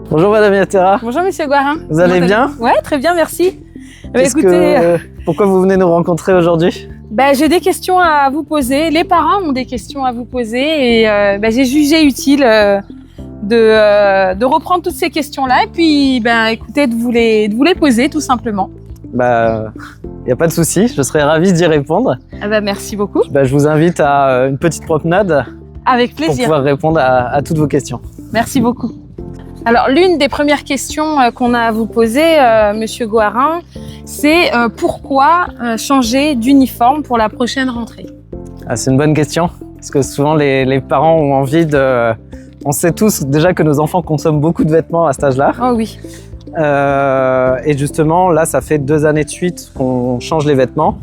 Bonjour Madame Yattera. Bonjour Monsieur Guarin. Vous allez bien? Ouais, très bien, merci. Pourquoi vous venez nous rencontrer aujourd'hui? J'ai des questions à vous poser. Les parents ont des questions à vous poser et j'ai jugé utile de reprendre toutes ces questions-là et puis écoutez, de vous les poser tout simplement. Il n'y a pas de souci, je serais ravi d'y répondre. Merci beaucoup. Je vous invite à une petite promenade. Avec plaisir. Pour pouvoir répondre à toutes vos questions. Merci beaucoup. Alors, l'une des premières questions qu'on a à vous poser, Monsieur Guarin, c'est pourquoi changer d'uniforme pour la prochaine rentrée? C'est une bonne question, parce que souvent les parents ont envie de... On sait tous déjà que nos enfants consomment beaucoup de vêtements à cet âge-là. Oh oui. Et justement, là, ça fait 2 années de suite qu'on change les vêtements.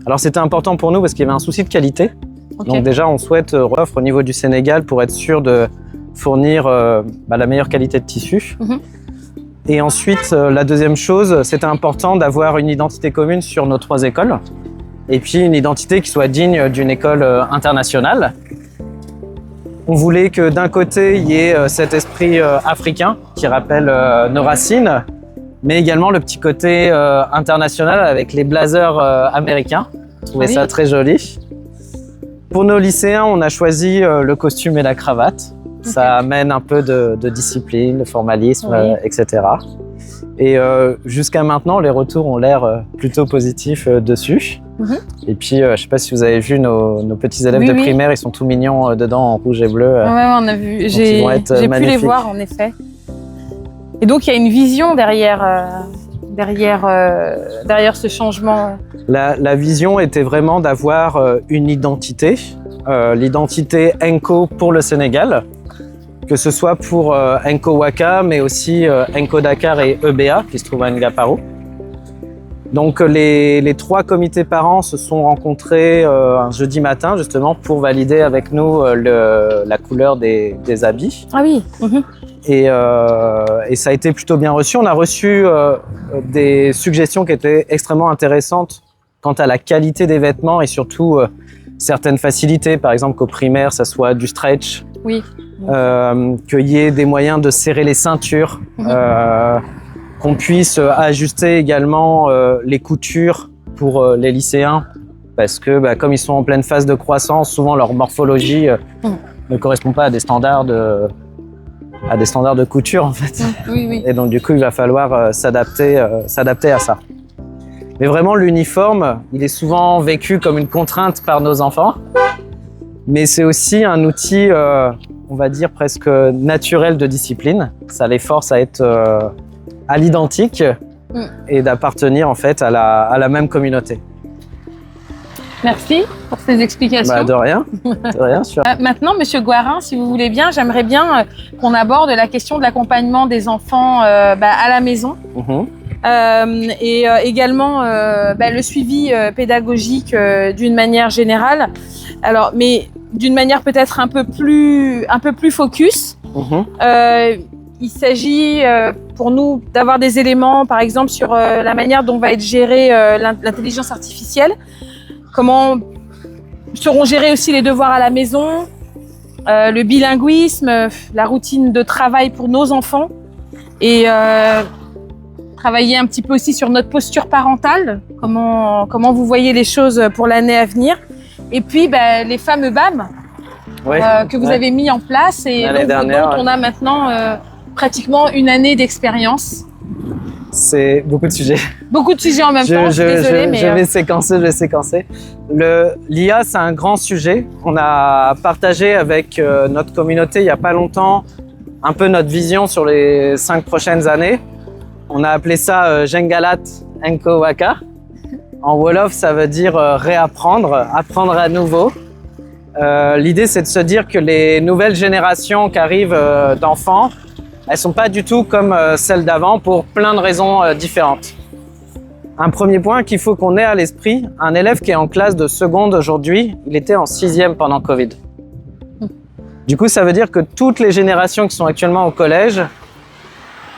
Alors, c'était important pour nous parce qu'il y avait un souci de qualité. Okay. Donc déjà, on souhaite offre au niveau du Sénégal pour être sûr de fournir la meilleure qualité de tissu. Et ensuite, la deuxième chose, c'était important d'avoir une identité commune sur nos 3 écoles. Et puis une identité qui soit digne d'une école internationale. On voulait que d'un côté, il y ait cet esprit africain qui rappelle nos racines, mais également le petit côté international avec les blazers américains. Je trouvais ça très joli. Pour nos lycéens, on a choisi le costume et la cravate. Ça amène un peu de discipline, de formalisme, etc. Et jusqu'à maintenant, les retours ont l'air plutôt positifs dessus. Et puis, je ne sais pas si vous avez vu nos petits élèves de primaire, ils sont tout mignons dedans en rouge et bleu. Ouais, on a vu. J'ai pu les voir, en effet. Et donc, il y a une vision derrière ce changement. La vision était vraiment d'avoir une identité, l'identité Enco pour le Sénégal, que ce soit pour Enco Waka, mais aussi Enco Dakar et EBA, qui se trouvent à Ngaparou. Donc les 3 comités parents se sont rencontrés un jeudi matin, justement, pour valider avec nous la couleur des habits. Ah oui. Et ça a été plutôt bien reçu. On a reçu des suggestions qui étaient extrêmement intéressantes quant à la qualité des vêtements et surtout certaines facilités. Par exemple, qu'au primaire, ça soit du stretch. Oui. Qu'il y ait des moyens de serrer les ceintures. Qu'on puisse ajuster également les coutures pour les lycéens. Parce que comme ils sont en pleine phase de croissance, souvent leur morphologie ne correspond pas à des standards de couture en fait. Et donc du coup, il va falloir s'adapter à ça. Mais vraiment, l'uniforme, il est souvent vécu comme une contrainte par nos enfants. Mais c'est aussi un outil, on va dire, presque naturel de discipline. Ça les force à être à l'identique et d'appartenir en fait à la même communauté. Merci pour ces explications. De rien. De rien sûr. Maintenant, Monsieur Guarin, si vous voulez bien, j'aimerais bien qu'on aborde la question de l'accompagnement des enfants à la maison. Et également le suivi pédagogique d'une manière générale. Alors, mais d'une manière peut-être un peu plus focus. Il s'agit pour nous d'avoir des éléments, par exemple, sur la manière dont va être gérée l'intelligence artificielle. Comment seront gérés aussi les devoirs à la maison, le bilinguisme, la routine de travail pour nos enfants et travailler un petit peu aussi sur notre posture parentale, comment vous voyez les choses pour l'année à venir. Et puis les fameux BAM que vous avez mis en place et dont on a maintenant pratiquement une année d'expérience. C'est beaucoup de sujets. Beaucoup de sujets en même temps, je suis désolée. Je vais séquencer. L'IA, c'est un grand sujet. On a partagé avec notre communauté il n'y a pas longtemps un peu notre vision sur les 5 prochaines années. On a appelé ça Jengalat Enco Waka. En Wolof, ça veut dire réapprendre, apprendre à nouveau. L'idée, c'est de se dire que les nouvelles générations qui arrivent d'enfants, elles sont pas du tout comme celles d'avant pour plein de raisons différentes. Un premier point qu'il faut qu'on ait à l'esprit, un élève qui est en classe de seconde aujourd'hui, il était en 6e pendant Covid. Du coup, ça veut dire que toutes les générations qui sont actuellement au collège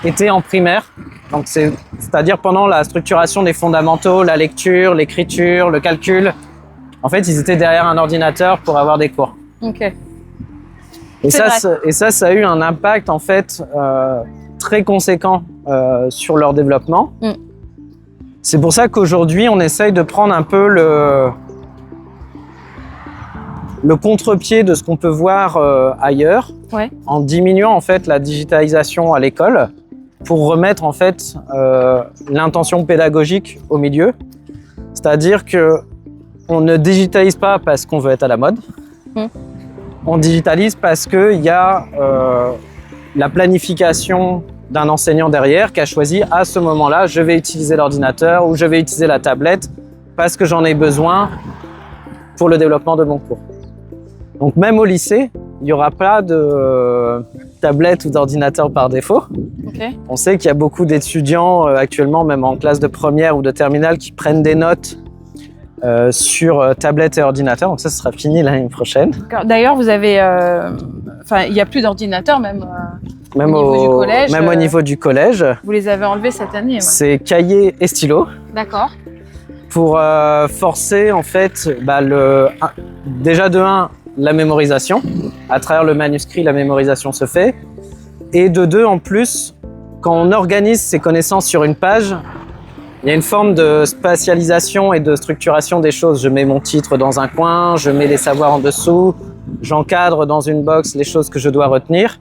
étaient en primaire. Donc c'est-à-dire pendant la structuration des fondamentaux, la lecture, l'écriture, le calcul. En fait, ils étaient derrière un ordinateur pour avoir des cours. Ok. Et ça a eu un impact en fait très conséquent sur leur développement. C'est pour ça qu'aujourd'hui, on essaye de prendre un peu le contre-pied de ce qu'on peut voir ailleurs, en diminuant en fait la digitalisation à l'école pour remettre en fait l'intention pédagogique au milieu. C'est-à-dire que on ne digitalise pas parce qu'on veut être à la mode. On digitalise parce qu'il y a la planification d'un enseignant derrière qui a choisi à ce moment-là, je vais utiliser l'ordinateur ou je vais utiliser la tablette parce que j'en ai besoin pour le développement de mon cours. Donc même au lycée, il n'y aura pas de tablette ou d'ordinateur par défaut. On sait qu'il y a beaucoup d'étudiants actuellement, même en classe de première ou de terminale, qui prennent des notes sur tablette et ordinateur. Donc ça, ce sera fini l'année prochaine. D'ailleurs, vous avez... il n'y a plus d'ordinateur même au niveau du collège. Même au niveau du collège. Vous les avez enlevés cette année. C'est cahier et stylo. D'accord. Pour forcer, en fait, déjà de 1, la mémorisation. À travers le manuscrit, la mémorisation se fait. Et de 2, en plus, quand on organise ses connaissances sur une page, il y a une forme de spatialisation et de structuration des choses. Je mets mon titre dans un coin, je mets les savoirs en dessous, j'encadre dans une box les choses que je dois retenir.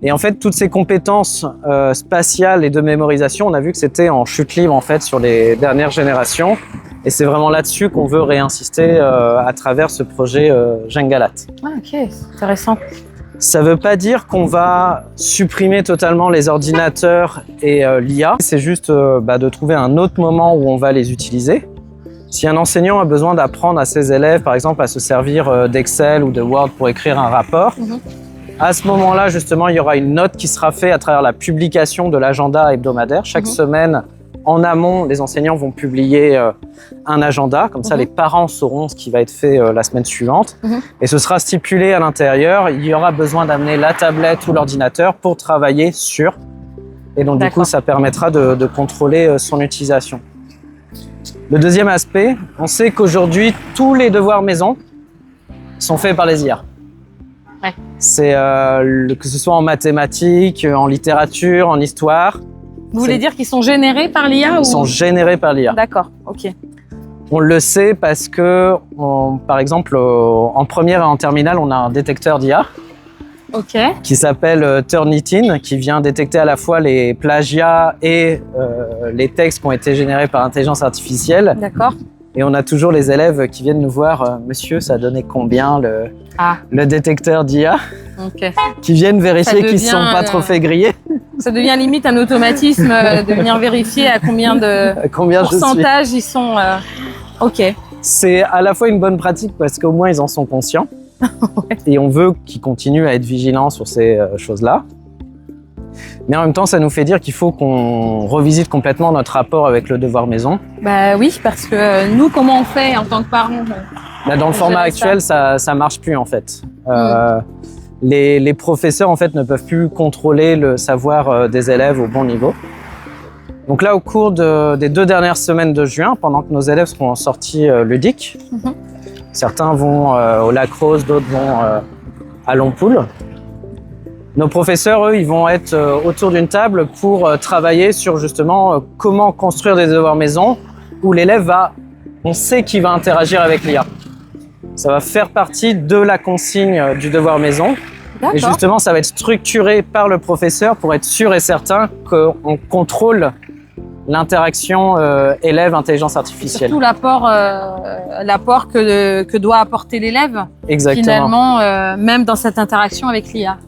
Et en fait, toutes ces compétences spatiales et de mémorisation, on a vu que c'était en chute libre en fait sur les dernières générations. Et c'est vraiment là-dessus qu'on veut réinsister à travers ce projet Jengalat. Ah, ok, intéressant. Ça ne veut pas dire qu'on va supprimer totalement les ordinateurs et l'IA. C'est juste de trouver un autre moment où on va les utiliser. Si un enseignant a besoin d'apprendre à ses élèves, par exemple, à se servir d'Excel ou de Word pour écrire un rapport, à ce moment-là, justement, il y aura une note qui sera faite à travers la publication de l'agenda hebdomadaire. Chaque semaine, en amont, les enseignants vont publier un agenda. Comme ça, les parents sauront ce qui va être fait la semaine suivante. Et ce sera stipulé à l'intérieur. Il y aura besoin d'amener la tablette ou l'ordinateur pour travailler sur. Et donc, du coup, ça permettra de contrôler son utilisation. Le deuxième aspect, on sait qu'aujourd'hui, tous les devoirs maison sont faits par les IA. C'est que ce soit en mathématiques, en littérature, en histoire. Vous voulez dire qu'ils sont générés par l'IA Ils sont générés par l'IA. D'accord, ok. On le sait parce que, par exemple, en première et en terminale, on a un détecteur d'IA qui s'appelle Turnitin, qui vient détecter à la fois les plagiats et les textes qui ont été générés par intelligence artificielle. D'accord. Et on a toujours les élèves qui viennent nous voir, monsieur, ça a donné combien le détecteur d'IA, qui viennent vérifier qu'ils ne sont pas trop fait griller. Ça devient limite un automatisme de venir vérifier à combien de pourcentage ils sont. C'est à la fois une bonne pratique parce qu'au moins ils en sont conscients. Et on veut qu'ils continuent à être vigilants sur ces choses-là. Mais en même temps, ça nous fait dire qu'il faut qu'on revisite complètement notre rapport avec le devoir maison. Bah oui, parce que nous, comment on fait en tant que parents dans le format actuel, ça marche plus en fait. Les professeurs en fait ne peuvent plus contrôler le savoir des élèves au bon niveau. Donc là, au cours des 2 dernières semaines de juin, pendant que nos élèves seront en sortie ludique, certains vont au Lac Rose, d'autres vont à Longpool. Nos professeurs, eux, ils vont être autour d'une table pour travailler sur justement comment construire des devoirs maison où l'élève on sait qu'il va interagir avec l'IA. Ça va faire partie de la consigne du devoir maison. Et justement, ça va être structuré par le professeur pour être sûr et certain qu'on contrôle l'interaction élève-intelligence artificielle. Surtout l'apport que doit apporter l'élève, finalement, même dans cette interaction avec l'IA.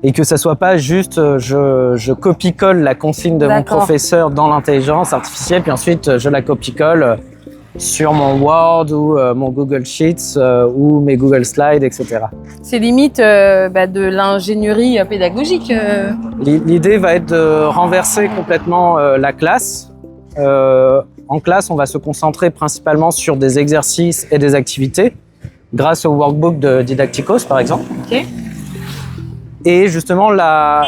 Et que ça soit pas juste je copie-colle la consigne de mon professeur dans l'intelligence artificielle, puis ensuite je la copie-colle sur mon Word ou mon Google Sheets ou mes Google Slides, etc. C'est limite de l'ingénierie pédagogique. L'idée va être de renverser complètement la classe. En classe, on va se concentrer principalement sur des exercices et des activités, grâce au workbook de Didacticos, par exemple. Et justement, la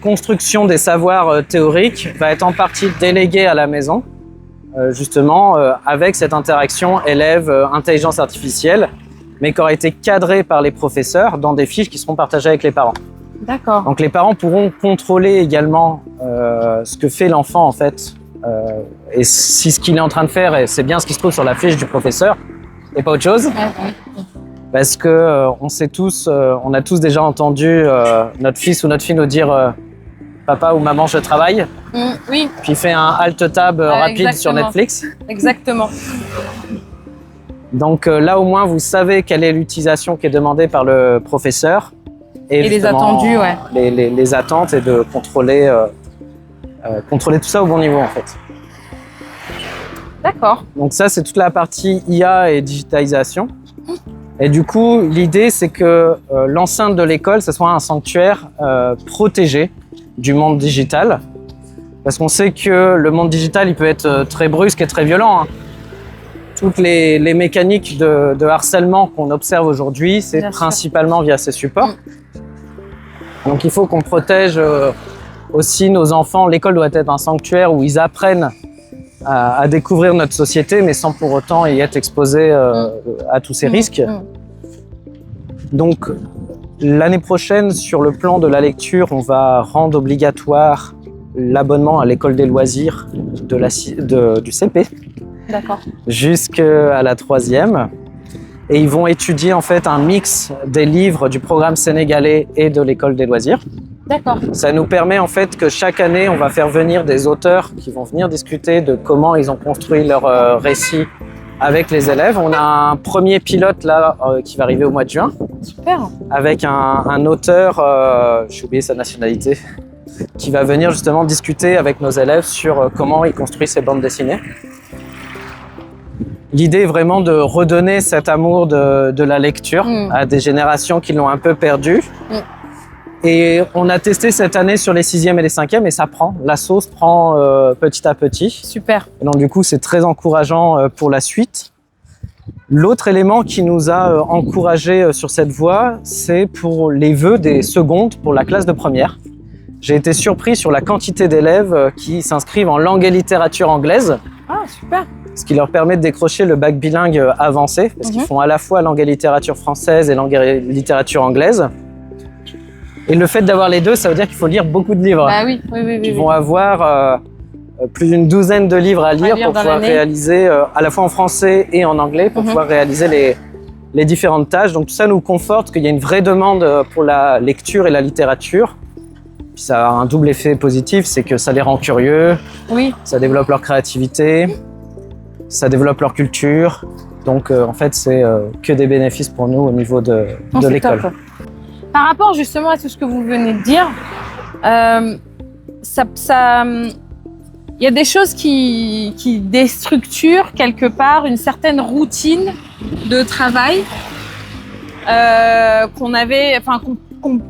construction des savoirs théoriques va être en partie déléguée à la maison, justement avec cette interaction élève-intelligence artificielle, mais qui aura été cadrée par les professeurs dans des fiches qui seront partagées avec les parents. D'accord. Donc les parents pourront contrôler également ce que fait l'enfant en fait, et si ce qu'il est en train de faire, c'est bien ce qui se trouve sur la fiche du professeur et pas autre chose. Parce que on sait tous, on a tous déjà entendu notre fils ou notre fille nous dire papa ou maman je travaille. Oui. Puis fait un alt tab rapide exactement. sur Netflix. Exactement. Donc là au moins vous savez quelle est l'utilisation qui est demandée par le professeur. Et les attendus, ouais. Les attentes et de contrôler tout ça au bon niveau en fait. D'accord. Donc ça c'est toute la partie IA et digitalisation. Et du coup l'idée c'est que l'enceinte de l'école ce soit un sanctuaire protégé du monde digital. Parce qu'on sait que le monde digital il peut être très brusque et très violent. Hein. Toutes les mécaniques de harcèlement qu'on observe aujourd'hui, c'est principalement via ces supports. Donc il faut qu'on protège aussi nos enfants. L'école doit être un sanctuaire où ils apprennent à découvrir notre société, mais sans pour autant y être exposés à tous ces risques. Donc l'année prochaine, sur le plan de la lecture, on va rendre obligatoire l'abonnement à l'école des loisirs du CP. D'accord. Jusqu'à la 3e. Et ils vont étudier en fait un mix des livres du programme sénégalais et de l'école des loisirs. D'accord. Ça nous permet en fait que chaque année, on va faire venir des auteurs qui vont venir discuter de comment ils ont construit leur récit avec les élèves. On a un premier pilote là qui va arriver au mois de juin. Super. Avec un auteur, j'ai oublié sa nationalité, qui va venir justement discuter avec nos élèves sur comment ils construisent ces bandes dessinées. L'idée est vraiment de redonner cet amour de la lecture à des générations qui l'ont un peu perdu. Et on a testé cette année sur les 6e et les 5e et ça prend. La sauce prend petit à petit. Super. Et donc du coup, c'est très encourageant pour la suite. L'autre élément qui nous a encouragés sur cette voie, c'est pour les vœux des secondes pour la classe de première. J'ai été surpris sur la quantité d'élèves qui s'inscrivent en langue et littérature anglaise. Ah, super. Ce qui leur permet de décrocher le bac bilingue avancé, parce qu'ils font à la fois langue et littérature française et langue et littérature anglaise. Et le fait d'avoir les deux, ça veut dire qu'il faut lire beaucoup de livres. Bah oui, oui. Ils vont avoir plus d'une douzaine de livres à lire pour pouvoir réaliser, à la fois en français et en anglais, pour pouvoir réaliser les différentes tâches. Donc tout ça nous conforte qu'il y a une vraie demande pour la lecture et la littérature. Puis ça a un double effet positif, c'est que ça les rend curieux, ça développe leur créativité, ça développe leur culture. Donc en fait, c'est que des bénéfices pour nous au niveau de l'école. Top. Par rapport justement à tout ce que vous venez de dire, il y a des choses qui déstructurent quelque part une certaine routine de travail qu'on avait, enfin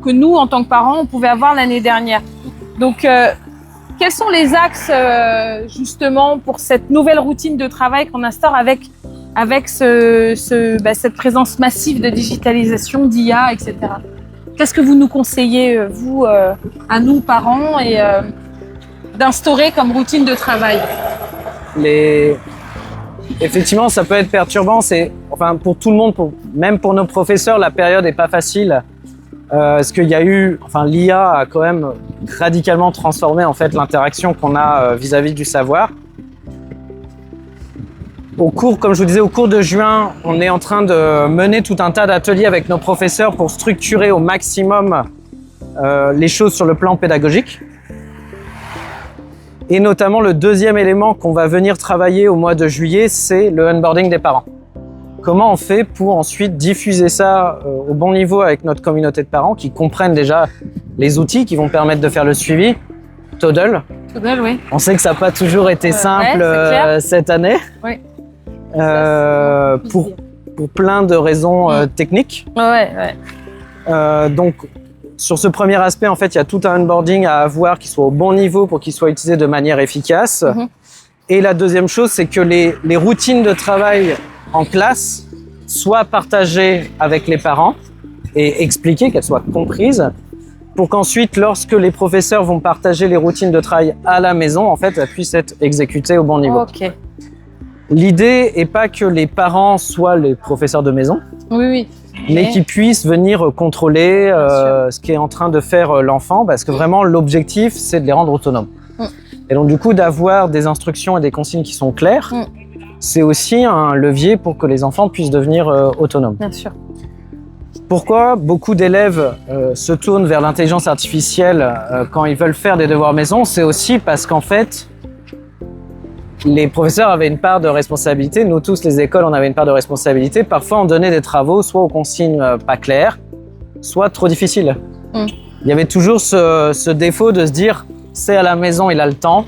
que nous en tant que parents on pouvait avoir l'année dernière. Donc quels sont les axes justement pour cette nouvelle routine de travail qu'on instaure avec cette présence massive de digitalisation, d'IA, etc. Qu'est-ce que vous nous conseillez, vous, à nous, parents, et d'instaurer comme routine de travail? Effectivement, ça peut être perturbant. Enfin, pour tout le monde, même pour nos professeurs, la période n'est pas facile. Parce qu'il y a eu, enfin, l'IA a quand même radicalement transformé en fait l'interaction qu'on a vis-à-vis du savoir. Comme je vous disais, au cours de juin, on est en train de mener tout un tas d'ateliers avec nos professeurs pour structurer au maximum les choses sur le plan pédagogique. Et notamment, le deuxième élément qu'on va venir travailler au mois de juillet, c'est le onboarding des parents. Comment on fait pour ensuite diffuser ça au bon niveau avec notre communauté de parents qui comprennent déjà les outils qui vont permettre de faire le suivi. Toddle. Toddle, oui. On sait que ça n'a pas toujours été simple cette année. Oui. Pour plein de raisons techniques. Donc, sur ce premier aspect, en fait, il y a tout un onboarding à avoir qui soit au bon niveau pour qu'il soit utilisé de manière efficace. Et la deuxième chose, c'est que les routines de travail en classe soient partagées avec les parents et expliquées, qu'elles soient comprises, pour qu'ensuite, lorsque les professeurs vont partager les routines de travail à la maison, en fait, elles puissent être exécutées au bon niveau. L'idée n'est pas que les parents soient les professeurs de maison. mais qui puisse venir contrôler ce qu'est en train de faire l'enfant, parce que vraiment l'objectif c'est de les rendre autonomes. Et donc du coup d'avoir des instructions et des consignes qui sont claires, c'est aussi un levier pour que les enfants puissent devenir autonomes. Bien sûr. Pourquoi beaucoup d'élèves se tournent vers l'intelligence artificielle quand ils veulent faire des devoirs maison? C'est aussi parce qu'en fait, les professeurs avaient une part de responsabilité. Nous tous, les écoles, on avait une part de responsabilité. Parfois, on donnait des travaux soit aux consignes pas claires, soit trop difficiles. Il y avait toujours ce défaut de se dire « c'est à la maison, il a le temps,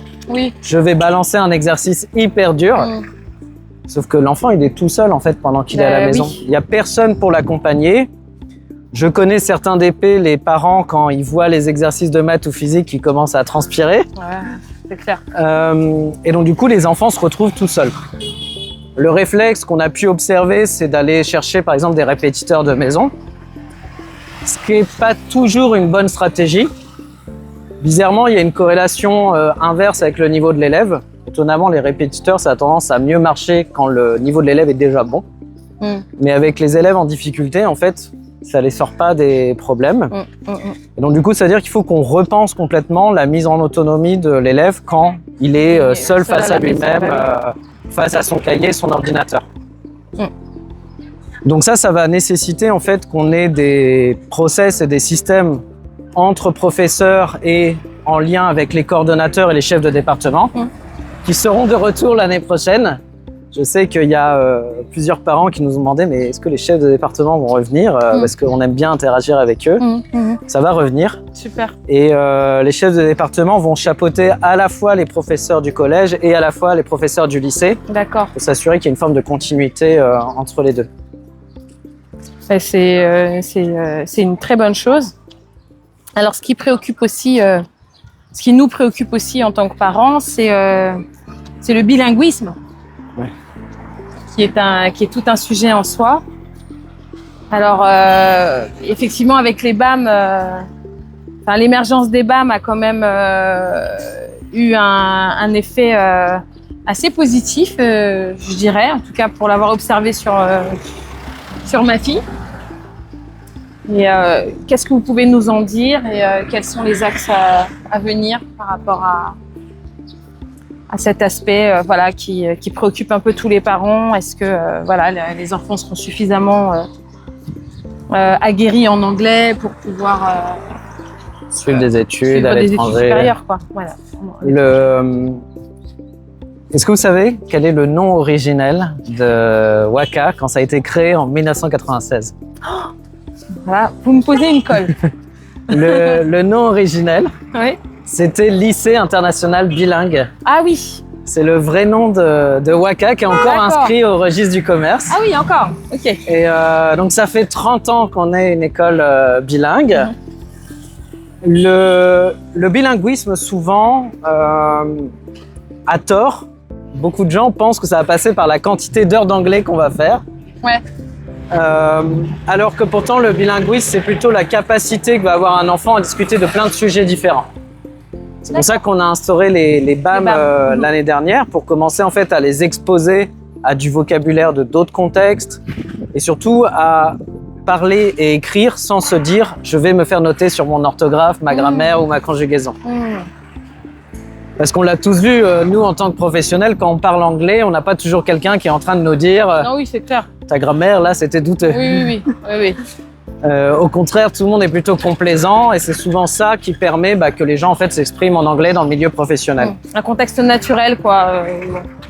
je vais balancer un exercice hyper dur ». Sauf que l'enfant, il est tout seul en fait pendant qu'il est à la maison. Il n'y a personne pour l'accompagner. Je connais certains DP, les parents, quand ils voient les exercices de maths ou physique, ils commencent à transpirer. Ouais, c'est clair. Et donc du coup, les enfants se retrouvent tout seuls. Le réflexe qu'on a pu observer, c'est d'aller chercher par exemple des répétiteurs de maison. Ce qui n'est pas toujours une bonne stratégie. Bizarrement, il y a une corrélation inverse avec le niveau de l'élève. Étonnamment, les répétiteurs, ça a tendance à mieux marcher quand le niveau de l'élève est déjà bon. Mais avec les élèves en difficulté, en fait, ça ne les sort pas des problèmes. Et donc du coup, ça veut dire qu'il faut qu'on repense complètement la mise en autonomie de l'élève quand il est seul face à lui-même, face à son cahier, son ordinateur. Donc ça va nécessiter en fait qu'on ait des process et des systèmes entre professeurs et en lien avec les coordonnateurs et les chefs de département qui seront de retour l'année prochaine. Je sais qu'il y a plusieurs parents qui nous ont demandé mais est-ce que les chefs de département vont revenir parce qu'on aime bien interagir avec eux. Ça va revenir. Super. Et les chefs de département vont chapeauter à la fois les professeurs du collège et à la fois les professeurs du lycée. D'accord. Pour s'assurer qu'il y a une forme de continuité entre les deux. C'est une très bonne chose. Alors ce qui préoccupe aussi, ce qui nous préoccupe aussi en tant que parents, c'est le bilinguisme. Ouais. Qui est tout un sujet en soi. Alors, effectivement, avec les BAM, l'émergence des BAM a quand même eu un effet assez positif, je dirais, en tout cas pour l'avoir observé sur ma fille. Et qu'est-ce que vous pouvez nous en dire et quels sont les axes à venir par rapport à cet aspect qui préoccupe un peu tous les parents? Est-ce que les enfants seront suffisamment aguerris en anglais pour pouvoir suivre des études à l'étranger supérieures, quoi. Voilà. Est-ce que vous savez quel est le nom originel de Waka quand ça a été créé en 1996? Voilà, vous me posez une colle. Le nom originel, oui. C'était Lycée international bilingue. Ah oui. C'est le vrai nom de Waka qui est encore inscrit au registre du commerce. Ah oui, encore. Ok. Et donc ça fait 30 ans qu'on est une école bilingue. Le bilinguisme, souvent, à tort, beaucoup de gens pensent que ça va passer par la quantité d'heures d'anglais qu'on va faire. Ouais. Alors que pourtant, le bilinguisme, c'est plutôt la capacité que va avoir un enfant à discuter de plein de sujets différents. C'est pour ça qu'on a instauré les BAM l'année dernière, pour commencer en fait à les exposer à du vocabulaire de d'autres contextes et surtout à parler et écrire sans se dire « je vais me faire noter sur mon orthographe, ma grammaire ou ma conjugaison ». Parce qu'on l'a tous vu, nous en tant que professionnels, quand on parle anglais, on n'a pas toujours quelqu'un qui est en train de nous dire non, oui, c'est clair. Ta grammaire, là, c'était douteux. Oui. Au contraire, tout le monde est plutôt complaisant et c'est souvent ça qui permet que les gens en fait s'expriment en anglais dans le milieu professionnel. Un contexte naturel, quoi.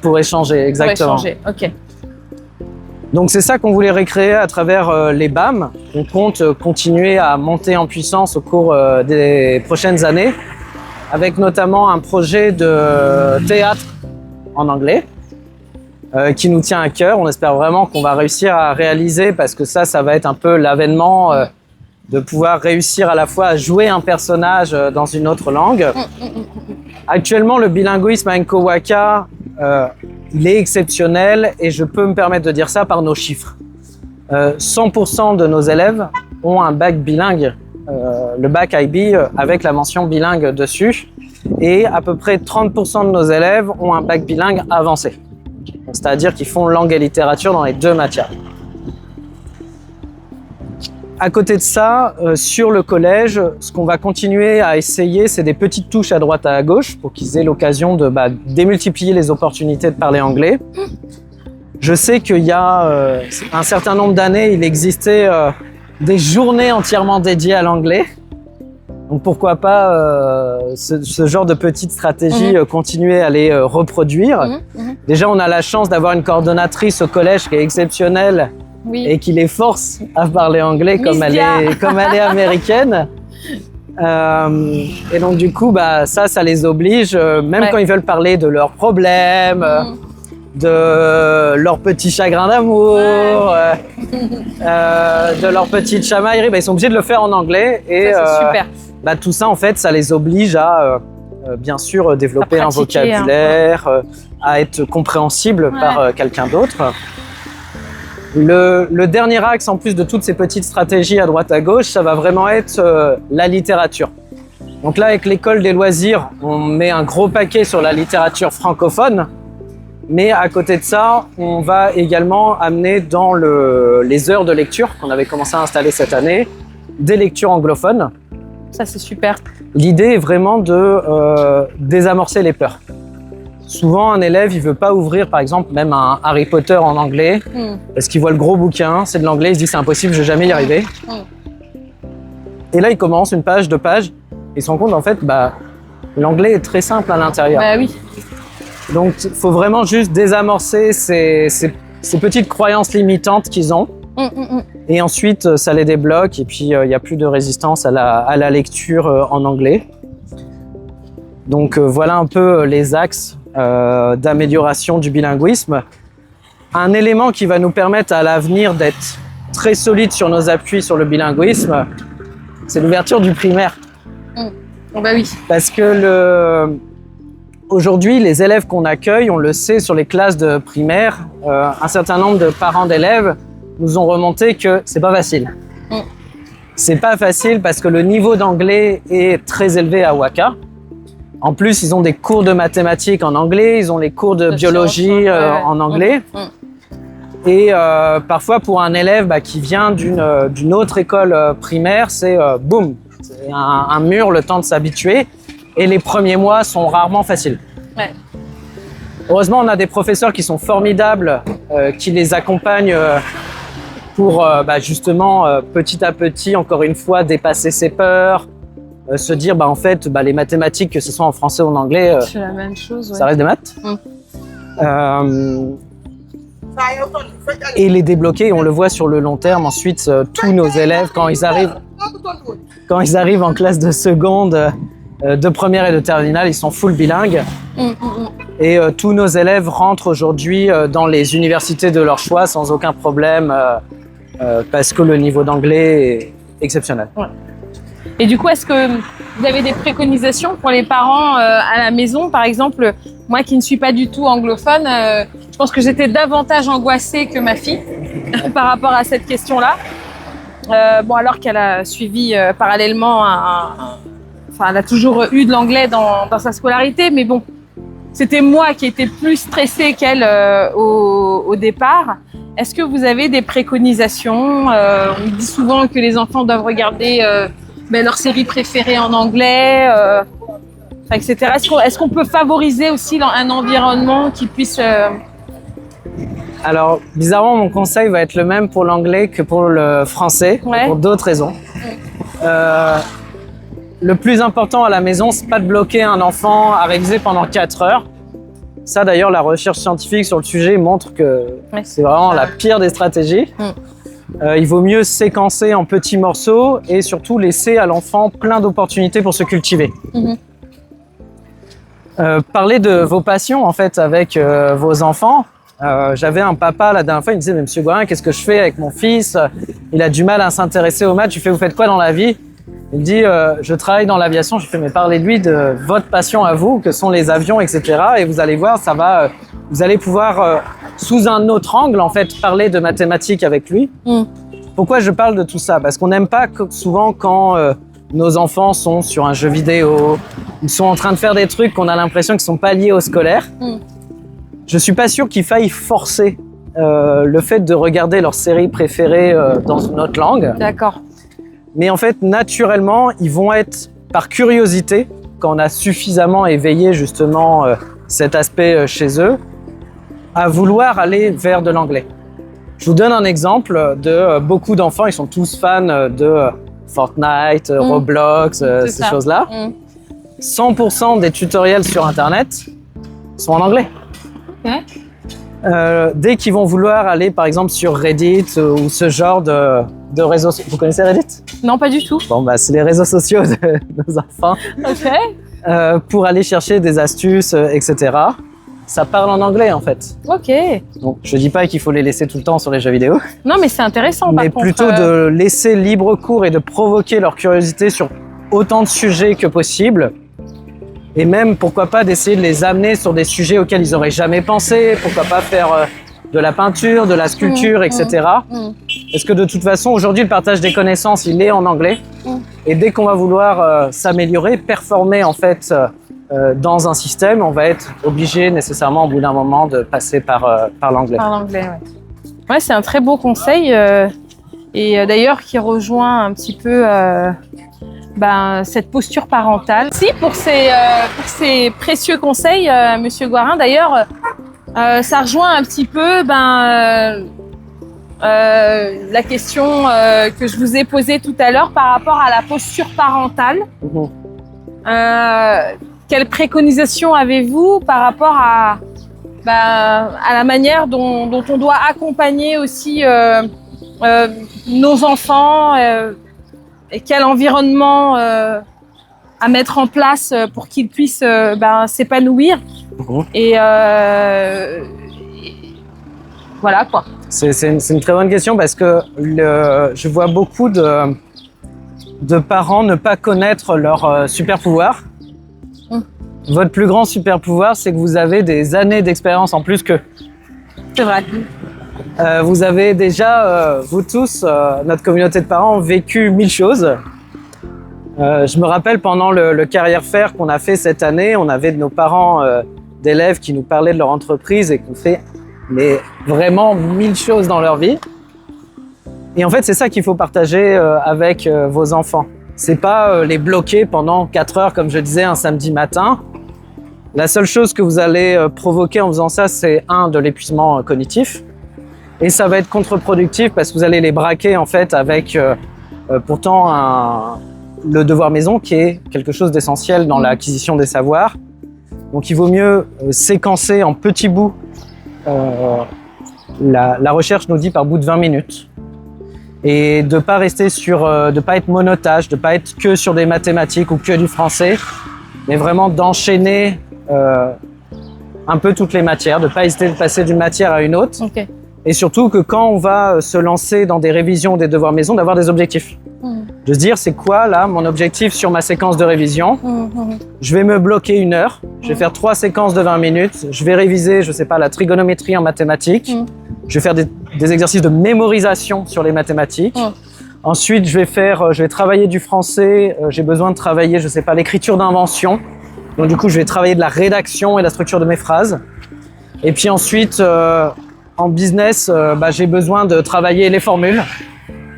Pour échanger, exactement. Pour échanger, ok. Donc c'est ça qu'on voulait recréer à travers les BAM. On compte continuer à monter en puissance au cours des prochaines années, avec notamment un projet de théâtre en anglais. Qui nous tient à cœur. On espère vraiment qu'on va réussir à réaliser parce que ça va être un peu l'avènement de pouvoir réussir à la fois à jouer un personnage dans une autre langue. Actuellement, le bilinguisme à Nko Waka, il est exceptionnel et je peux me permettre de dire ça par nos chiffres. 100% de nos élèves ont un bac bilingue, le bac IB avec la mention bilingue dessus, et à peu près 30% de nos élèves ont un bac bilingue avancé. C'est-à-dire qu'ils font langue et littérature dans les deux matières. À côté de ça, sur le collège, ce qu'on va continuer à essayer, c'est des petites touches à droite et à gauche pour qu'ils aient l'occasion de démultiplier les opportunités de parler anglais. Je sais qu'il y a un certain nombre d'années, il existait des journées entièrement dédiées à l'anglais. Donc pourquoi pas ce genre de petites stratégies continuer à les reproduire. Déjà, on a la chance d'avoir une coordonnatrice au collège qui est exceptionnelle et qui les force à parler anglais comme elle est américaine. Et donc du coup, ça les oblige, même quand ils veulent parler de leurs problèmes, de leurs petits chagrins d'amour, de leurs petites chamailleries, ils sont obligés de le faire en anglais. Et ça, c'est super. Tout ça, en fait, ça les oblige à, bien sûr, développer un vocabulaire, à être compréhensible par quelqu'un d'autre. Le dernier axe, en plus de toutes ces petites stratégies à droite à gauche, ça va vraiment être la littérature. Donc là, avec l'école des loisirs, on met un gros paquet sur la littérature francophone. Mais à côté de ça, on va également amener dans les heures de lecture qu'on avait commencé à installer cette année, des lectures anglophones. Ça, c'est super. L'idée est vraiment de désamorcer les peurs. Souvent, un élève, il veut pas ouvrir, par exemple, même un Harry Potter en anglais, parce qu'il voit le gros bouquin, c'est de l'anglais, il se dit c'est impossible, je vais jamais y arriver. Et là, il commence une page, 2 pages, et il se rend compte, en fait, l'anglais est très simple à l'intérieur. Oui. Donc, il faut vraiment juste désamorcer ces petites croyances limitantes qu'ils ont. Et ensuite, ça les débloque et puis il n'y a plus de résistance à la lecture en anglais. Donc, voilà un peu les axes d'amélioration du bilinguisme. Un élément qui va nous permettre à l'avenir d'être très solide sur nos appuis sur le bilinguisme, c'est l'ouverture du primaire. Oui. Parce que aujourd'hui, les élèves qu'on accueille, on le sait sur les classes de primaire, un certain nombre de parents d'élèves nous ont remonté que c'est pas facile. C'est pas facile parce que le niveau d'anglais est très élevé à Waka. En plus, ils ont des cours de mathématiques en anglais, ils ont les cours de biologie en anglais. Et parfois, pour un élève qui vient d'une autre école primaire, c'est boum, c'est un mur, le temps de s'habituer. Et les premiers mois sont rarement faciles. Heureusement, on a des professeurs qui sont formidables, qui les accompagnent pour justement, petit à petit, encore une fois, dépasser ses peurs, se dire, en fait, les mathématiques, que ce soit en français ou en anglais, c'est la même chose, ça reste des maths. Et les débloquer, on le voit sur le long terme. Ensuite, tous nos élèves, quand ils arrivent en classe de seconde, de première et de terminale, ils sont full bilingues. Et tous nos élèves rentrent aujourd'hui dans les universités de leur choix sans aucun problème parce que le niveau d'anglais est exceptionnel. Et du coup, est-ce que vous avez des préconisations pour les parents à la maison? Par exemple, moi qui ne suis pas du tout anglophone, je pense que j'étais davantage angoissée que ma fille par rapport à cette question-là. Alors qu'elle a suivi parallèlement elle a toujours eu de l'anglais dans sa scolarité, mais bon, c'était moi qui étais plus stressée qu'elle au départ. Est-ce que vous avez des préconisations? On dit souvent que les enfants doivent regarder leur série préférée en anglais, etc. Est-ce qu'on peut favoriser aussi un environnement qui puisse... Alors, bizarrement, mon conseil va être le même pour l'anglais que pour le français, pour d'autres raisons. Le plus important à la maison, c'est pas de bloquer un enfant à réviser pendant 4 heures. Ça, d'ailleurs, la recherche scientifique sur le sujet montre que c'est vraiment la pire des stratégies. Il vaut mieux séquencer en petits morceaux et surtout laisser à l'enfant plein d'opportunités pour se cultiver. Parler de vos passions, en fait, avec vos enfants. J'avais un papa, la dernière fois, il me disait « Mais monsieur Gouarin, qu'est-ce que je fais avec mon fils? Il a du mal à s'intéresser aux maths. Vous faites quoi dans la vie ?» Il me dit je travaille dans l'aviation. Je lui fais mais parlez-lui de votre passion à vous, que sont les avions, etc. Et vous allez voir, vous allez pouvoir sous un autre angle en fait parler de mathématiques avec lui. Pourquoi je parle de tout ça? Parce qu'on n'aime pas souvent quand nos enfants sont sur un jeu vidéo, ils sont en train de faire des trucs qu'on a l'impression qu'ils sont pas liés au scolaire. Je suis pas sûr qu'il faille forcer le fait de regarder leur série préférée dans une autre langue. D'accord. Mais en fait, naturellement, ils vont être par curiosité, quand on a suffisamment éveillé justement cet aspect chez eux, à vouloir aller vers de l'anglais. Je vous donne un exemple de beaucoup d'enfants, ils sont tous fans de Fortnite, Roblox, ces choses-là. 100% des tutoriels sur Internet sont en anglais. Dès qu'ils vont vouloir aller par exemple sur Reddit ou ce genre de réseaux... Vous connaissez Reddit? Non, pas du tout. Bon, bah, c'est les réseaux sociaux de nos enfants. Ok. Pour aller chercher des astuces, etc. Ça parle en anglais en fait. Ok. Donc je dis pas qu'il faut les laisser tout le temps sur les jeux vidéo. Non, mais c'est intéressant par mais contre. Plutôt de laisser libre cours et de provoquer leur curiosité sur autant de sujets que possible. Et même, pourquoi pas, d'essayer de les amener sur des sujets auxquels ils n'auraient jamais pensé. Pourquoi pas faire de la peinture, de la sculpture, etc. Parce que de toute façon, aujourd'hui, le partage des connaissances, il est en anglais. Et dès qu'on va vouloir s'améliorer, performer en fait dans un système, on va être obligé nécessairement au bout d'un moment de passer par l'anglais. Par l'anglais, ouais. Ouais, c'est un très beau conseil. Et d'ailleurs, qui rejoint un petit peu... cette posture parentale. Si, pour ces précieux conseils, Monsieur Gouarin, d'ailleurs, ça rejoint un petit peu la question que je vous ai posée tout à l'heure par rapport à la posture parentale. Quelles préconisations avez-vous par rapport à la manière dont on doit accompagner aussi nos enfants et quel environnement à mettre en place pour qu'ils puissent s'épanouir. Et voilà quoi. C'est une très bonne question parce que je vois beaucoup de parents ne pas connaître leur super pouvoir. Votre plus grand super pouvoir, c'est que vous avez des années d'expérience en plus qu'eux. C'est vrai. Vous avez déjà, vous tous, notre communauté de parents, vécu 1000 choses. Je me rappelle pendant le Carrière Fair qu'on a fait cette année, on avait de nos parents d'élèves qui nous parlaient de leur entreprise et qui ont fait vraiment 1000 choses dans leur vie. Et en fait, c'est ça qu'il faut partager avec vos enfants. C'est pas les bloquer pendant 4 heures, comme je disais, un samedi matin. La seule chose que vous allez provoquer en faisant ça, c'est de l'épuisement cognitif. Et ça va être contre-productif parce que vous allez les braquer en fait avec pourtant le devoir maison qui est quelque chose d'essentiel dans l'acquisition des savoirs. Donc il vaut mieux séquencer en petits bouts. La recherche nous dit par bout de 20 minutes. Et de pas rester de pas être monotage, de pas être que sur des mathématiques ou que du français, mais vraiment d'enchaîner un peu toutes les matières, de pas hésiter de passer d'une matière à une autre. Okay. Et surtout que quand on va se lancer dans des révisions des devoirs maison, d'avoir des objectifs. De se dire, c'est quoi là mon objectif sur ma séquence de révision? Je vais me bloquer 1 heure, je vais faire 3 séquences de 20 minutes, je vais réviser, je sais pas, la trigonométrie en mathématiques, je vais faire des exercices de mémorisation sur les mathématiques. Ensuite, je vais travailler du français, j'ai besoin de travailler, je sais pas, l'écriture d'invention. Donc du coup, je vais travailler de la rédaction et la structure de mes phrases. Et puis ensuite, en business, j'ai besoin de travailler les formules.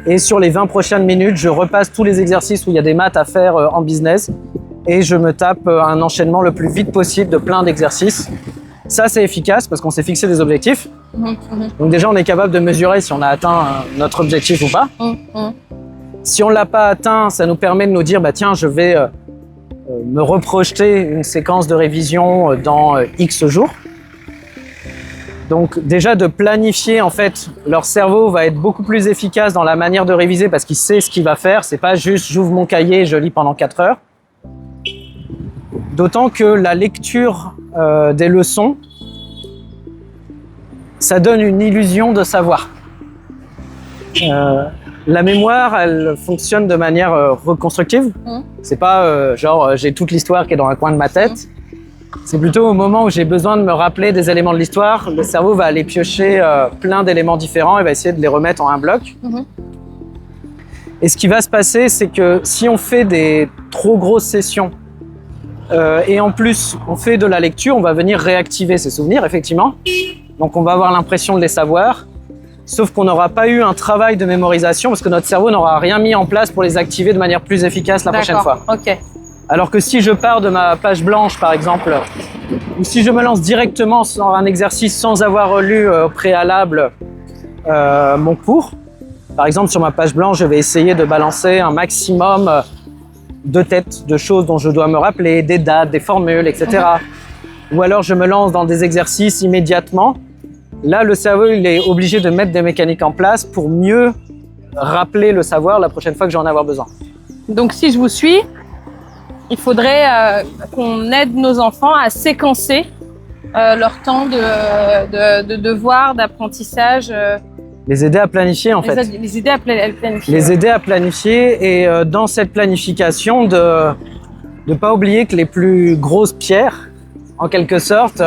Et sur les 20 prochaines minutes, je repasse tous les exercices où il y a des maths à faire en business. Et je me tape un enchaînement le plus vite possible de plein d'exercices. Ça, c'est efficace parce qu'on s'est fixé des objectifs. Donc déjà, on est capable de mesurer si on a atteint notre objectif ou pas. Si on ne l'a pas atteint, ça nous permet de nous dire, tiens, je vais me reprojeter une séquence de révision dans X jours. Donc déjà de planifier, en fait, leur cerveau va être beaucoup plus efficace dans la manière de réviser parce qu'il sait ce qu'il va faire. C'est pas juste j'ouvre mon cahier et je lis pendant 4 heures. D'autant que la lecture des leçons, ça donne une illusion de savoir. La mémoire, elle fonctionne de manière reconstructive. C'est pas genre j'ai toute l'histoire qui est dans un coin de ma tête. C'est plutôt au moment où j'ai besoin de me rappeler des éléments de l'histoire, le cerveau va aller piocher plein d'éléments différents et va essayer de les remettre en un bloc. Et ce qui va se passer, c'est que si on fait des trop grosses sessions et en plus on fait de la lecture, on va venir réactiver ces souvenirs, effectivement. Donc on va avoir l'impression de les savoir. sauf qu'on n'aura pas eu un travail de mémorisation parce que notre cerveau n'aura rien mis en place pour les activer de manière plus efficace la prochaine fois. Ok. Alors que si je pars de ma page blanche, par exemple, ou si je me lance directement sur un exercice sans avoir lu au préalable mon cours, par exemple, sur ma page blanche, je vais essayer de balancer un maximum de têtes, de choses dont je dois me rappeler, des dates, des formules, etc. Ou alors je me lance dans des exercices immédiatement. Là, le cerveau, il est obligé de mettre des mécaniques en place pour mieux rappeler le savoir la prochaine fois que j'en ai avoir besoin. Donc, si je vous suis, il faudrait qu'on aide nos enfants à séquencer leur temps de devoir, d'apprentissage. Les aider à planifier, en fait. Les aider à planifier. Les aider à planifier et dans cette planification, de ne pas oublier que les plus grosses pierres, en quelque sorte,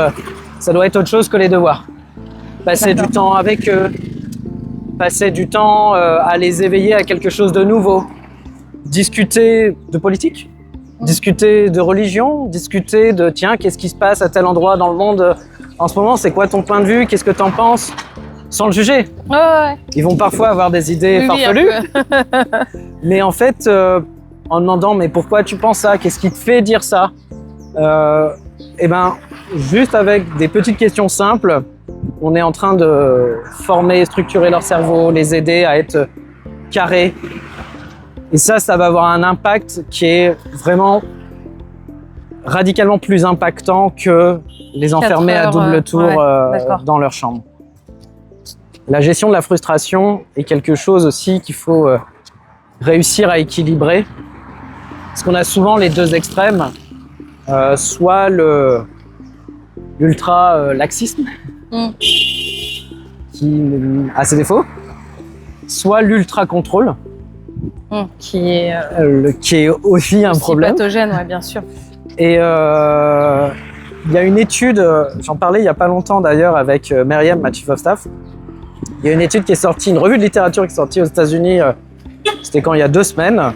ça doit être autre chose que les devoirs. Passer du temps avec eux, passer du temps à les éveiller à quelque chose de nouveau, discuter de politique, discuter de religion, discuter de tiens, qu'est-ce qui se passe à tel endroit dans le monde en ce moment, c'est quoi ton point de vue, qu'est-ce que tu en penses, sans le juger. Ouais. Ils vont parfois avoir des idées farfelues, mais en fait, en demandant mais pourquoi tu penses ça, qu'est-ce qui te fait dire ça, et ben juste avec des petites questions simples, on est en train de former, structurer leur cerveau, les aider à être carrés. Et ça va avoir un impact qui est vraiment radicalement plus impactant que les enfermer à double tour dans leur chambre. La gestion de la frustration est quelque chose aussi qu'il faut réussir à équilibrer. Parce qu'on a souvent les deux extrêmes, soit l'ultra-laxisme, qui a ses défauts, soit l'ultra-contrôle, qui est aussi un problème. Pathogène, ouais, bien sûr. Et il y a une étude, j'en parlais il n'y a pas longtemps d'ailleurs avec Myriam, ma chief of staff. Il y a une étude qui est sortie, une revue de littérature qui est sortie aux États-Unis, c'était quand il y a 2 semaines,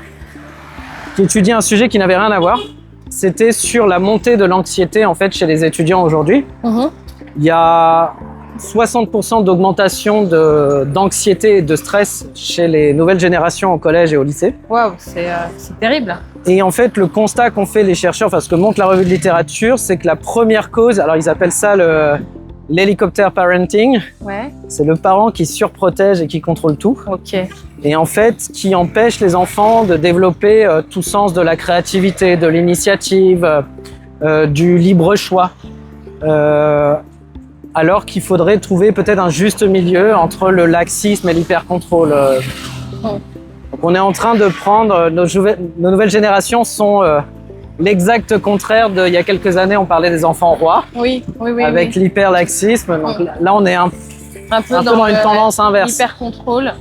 qui étudiait un sujet qui n'avait rien à voir. C'était sur la montée de l'anxiété en fait chez les étudiants aujourd'hui. Il y a 60% d'augmentation d'anxiété et de stress chez les nouvelles générations au collège et au lycée. Waouh, c'est terrible. Et en fait, le constat qu'ont fait les chercheurs, enfin ce que montre la revue de littérature, c'est que la première cause, alors ils appellent ça l'hélicoptère parenting, c'est le parent qui surprotège et qui contrôle tout. Et en fait, qui empêche les enfants de développer tout sens de la créativité, de l'initiative, du libre choix. Alors qu'il faudrait trouver peut-être un juste milieu entre le laxisme et l'hyper-contrôle. Donc on est en train de prendre, nos nouvelles générations sont l'exact contraire d'il y a quelques années, on parlait des enfants rois, avec l'hyper-laxisme. Donc là, on est un peu dans une tendance inverse. L'hyper-contrôle.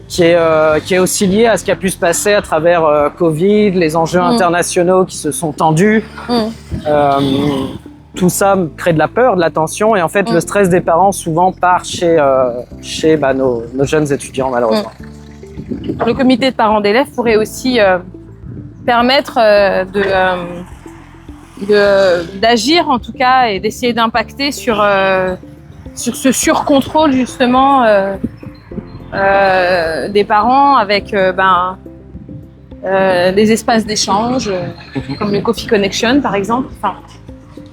Qui est aussi lié à ce qui a pu se passer à travers Covid, les enjeux internationaux qui se sont tendus. Tout ça crée de la peur, de la tension, et en fait, le stress des parents souvent part chez nos jeunes étudiants, malheureusement. Le comité de parents d'élèves pourrait aussi permettre d'agir, en tout cas, et d'essayer d'impacter sur ce surcontrôle, justement, des parents avec des espaces d'échange, comme le Coffee Connection, par exemple. Enfin,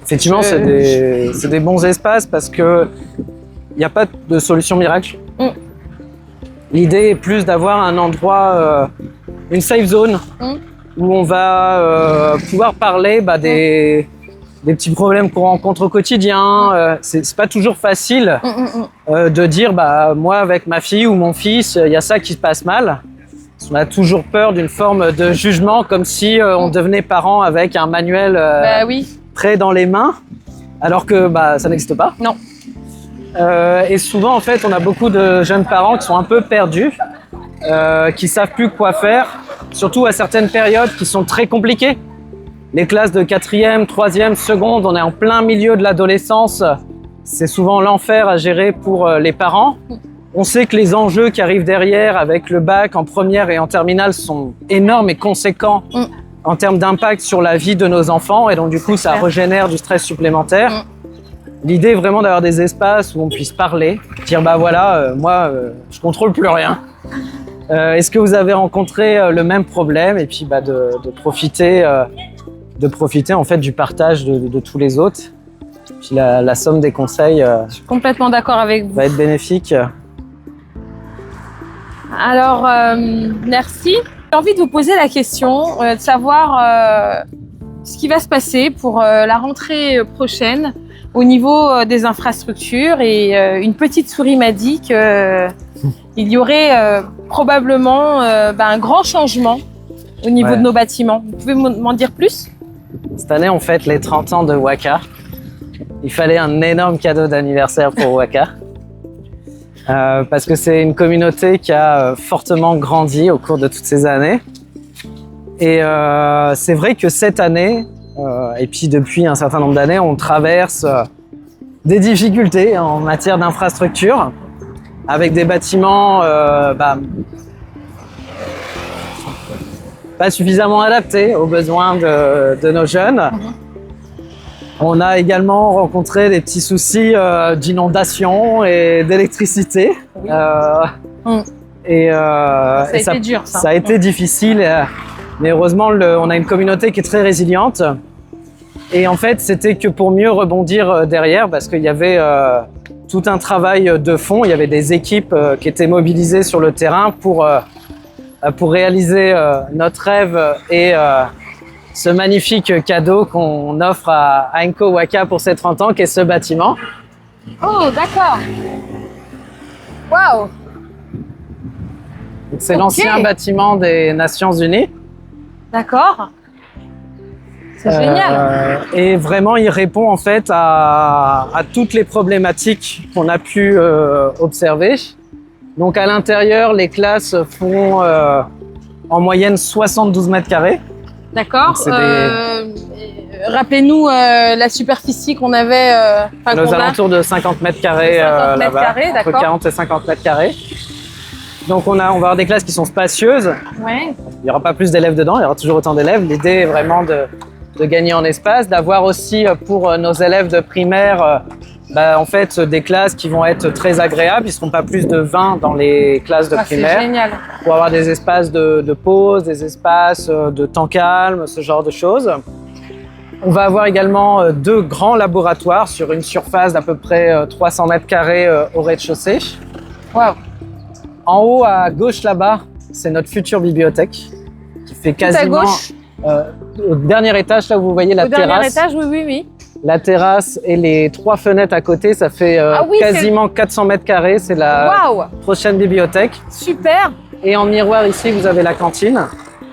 effectivement, c'est des bons espaces parce qu'il n'y a pas de solution miracle. L'idée est plus d'avoir un endroit, une safe zone, où on va pouvoir parler des petits problèmes qu'on rencontre au quotidien. C'est pas toujours facile de dire moi avec ma fille ou mon fils, il y a ça qui se passe mal. On a toujours peur d'une forme de jugement, comme si on devenait parent avec un manuel prêt dans les mains, alors que ça n'existe pas. Non. Et souvent, en fait, on a beaucoup de jeunes parents qui sont un peu perdus, qui savent plus quoi faire, surtout à certaines périodes qui sont très compliquées. Les classes de 4e, 3e, seconde, on est en plein milieu de l'adolescence. C'est souvent l'enfer à gérer pour les parents. On sait que les enjeux qui arrivent derrière avec le bac en première et en terminale sont énormes et conséquents en termes d'impact sur la vie de nos enfants. Et donc, du coup, ça régénère du stress supplémentaire. L'idée est vraiment d'avoir des espaces où on puisse parler, dire bah voilà, moi je contrôle plus rien. Est-ce que vous avez rencontré le même problème? Et puis bah, de profiter en fait du partage de tous les autres. Puis la somme des conseils Je suis complètement d'accord avec vous. va être bénéfique. Alors, merci. J'ai envie de vous poser la question de savoir ce qui va se passer pour la rentrée prochaine au niveau des infrastructures. Et une petite souris m'a dit qu'il y aurait probablement un grand changement au niveau de nos bâtiments. Vous pouvez m'en dire plus? Cette année, on fête les 30 ans de Waka. Il fallait un énorme cadeau d'anniversaire pour Waka. Parce que c'est une communauté qui a fortement grandi au cours de toutes ces années. Et c'est vrai que cette année, et puis depuis un certain nombre d'années, on traverse des difficultés en matière d'infrastructure, avec des bâtiments pas suffisamment adaptés aux besoins de nos jeunes. On a également rencontré des petits soucis d'inondation et d'électricité. Oui. Ça a été dur, ça. Ça a été difficile, mais heureusement, on a une communauté qui est très résiliente. Et en fait, c'était que pour mieux rebondir derrière, parce qu'il y avait tout un travail de fond. Il y avait des équipes qui étaient mobilisées sur le terrain pour réaliser notre rêve et ce magnifique cadeau qu'on offre à Enco Waka pour ses 30 ans, qui est ce bâtiment. Oh, d'accord. Waouh. C'est l'ancien bâtiment des Nations Unies. D'accord. C'est génial. Et vraiment, il répond en fait à toutes les problématiques qu'on a pu observer. Donc à l'intérieur, les classes font en moyenne 72 mètres carrés. D'accord. Rappelez-nous la superficie qu'on avait. Aux alentours de 50 mètres carrés là-bas, entre 40 et 50 mètres carrés. Donc on va avoir des classes qui sont spacieuses. Ouais. Il n'y aura pas plus d'élèves dedans, il y aura toujours autant d'élèves. L'idée est vraiment de gagner en espace, d'avoir aussi pour nos élèves de primaire en fait, des classes qui vont être très agréables. Ils ne seront pas plus de 20 dans les classes de primaire. C'est génial. Pour avoir des espaces de pause, des espaces de temps calme, ce genre de choses. On va avoir également 2 grands laboratoires sur une surface d'à peu près 300 mètres carrés au rez-de-chaussée. Waouh. En haut à gauche là-bas, c'est notre future bibliothèque qui fait quasiment... Tout à gauche. Au dernier étage, là où vous voyez la terrasse. Au dernier étage, oui. La terrasse et les 3 fenêtres à côté, ça fait quasiment 400 mètres carrés. C'est la prochaine bibliothèque. Super. Et en miroir ici, vous avez la cantine.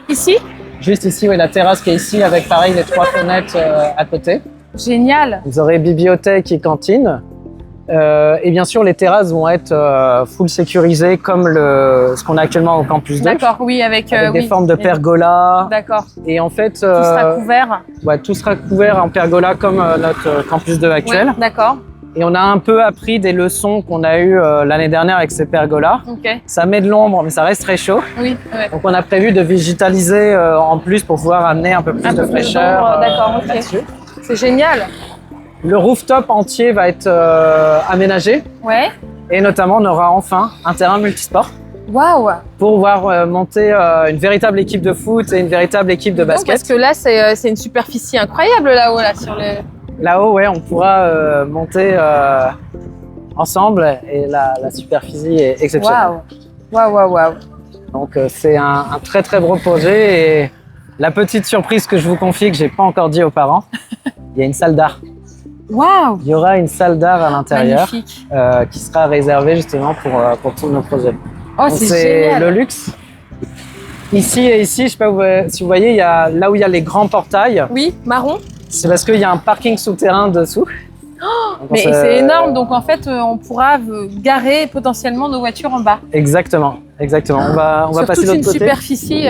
Ici? Juste ici, oui, la terrasse qui est ici avec pareil les 3 fenêtres à côté. Génial. Vous aurez bibliothèque et cantine. Et bien sûr, les terrasses vont être full sécurisées comme ce qu'on a actuellement au campus 2. D'accord, oui, avec des formes de pergola. D'accord. Et en fait, tout sera couvert. Ouais, tout sera couvert en pergola comme notre campus 2 actuel. Ouais, d'accord. Et on a un peu appris des leçons qu'on a eues l'année dernière avec ces pergolas. Okay. Ça met de l'ombre, mais ça reste très chaud. Oui. Ouais. Donc on a prévu de végétaliser en plus pour pouvoir amener un peu plus de fraîcheur. D'accord, ok. C'est génial. Le rooftop entier va être aménagé. Ouais. Et notamment, on aura enfin un terrain multisport. Waouh. Pour pouvoir monter une véritable équipe de foot et une véritable équipe de basket. Parce que là, c'est une superficie incroyable là-haut, là, sur le... Là-haut, ouais, on pourra monter ensemble et la superficie est exceptionnelle. Waouh. Donc c'est un très très gros projet et la petite surprise que je vous confie que j'ai pas encore dit aux parents, il y a une salle d'art. Waouh. Il y aura une salle d'art à l'intérieur qui sera réservée justement pour tous nos projets. Oh, c'est génial. Le luxe. Ici et ici, je sais pas si vous voyez, il y a là où il y a les grands portails. Oui, marron. C'est parce qu'il y a un parking souterrain dessous. Oh, mais c'est énorme, donc en fait, on pourra garer potentiellement nos voitures en bas. Exactement. On va passer de l'autre côté. Sur toute une superficie.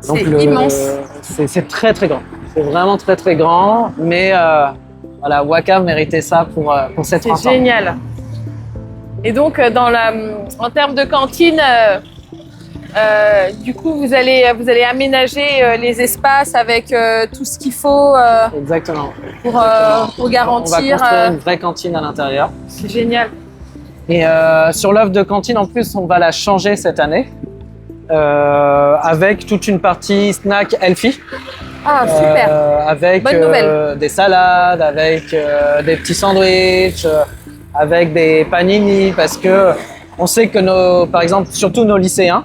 C'est immense. C'est très très grand. C'est vraiment très très grand, mais voilà, Waka méritait ça pour cette rencontre. C'est génial. Et donc, en termes de cantine, Du coup, vous allez aménager les espaces avec tout ce qu'il faut Exactement. pour garantir. On va construire une vraie cantine à l'intérieur. C'est génial. Et sur l'offre de cantine, en plus, on va la changer cette année avec toute une partie snack healthy. Ah, super. Avec Bonne nouvelle. des salades, avec des petits sandwichs, avec des panini, parce que on sait que par exemple, surtout nos lycéens,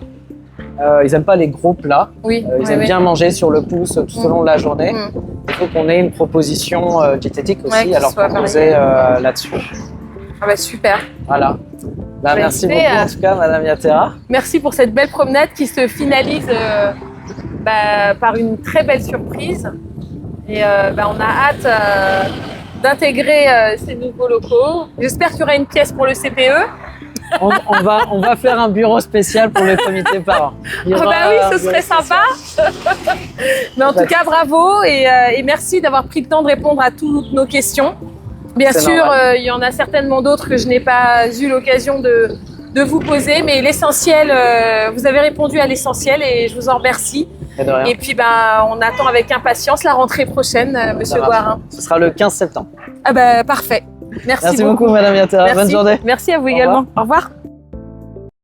ils n'aiment pas les gros plats. Oui. Ils aiment bien manger sur le pouce tout au long de la journée. Mm. Il faut qu'on ait une proposition diététique aussi qui à leur soit proposer là-dessus. Ah bah super. Voilà. Bah, merci beaucoup en tout cas, Madame Yattera. Merci pour cette belle promenade qui se finalise par une très belle surprise. Et on a hâte d'intégrer ces nouveaux locaux. J'espère qu'il y aura une pièce pour le CPE. On va faire un bureau spécial pour le comité parents. Ah bah oui, ce serait sympa. Mais en tout cas, bravo et merci d'avoir pris le temps de répondre à toutes nos questions. Bien sûr, il y en a certainement d'autres que je n'ai pas eu l'occasion de vous poser, mais l'essentiel, vous avez répondu à l'essentiel et je vous en remercie. Et puis, on attend avec impatience la rentrée prochaine, Monsieur Gouarin. Ce sera le 15 septembre. Ah bah parfait. Merci beaucoup, Madame Yattera. Bonne journée. Merci à vous également. Au revoir.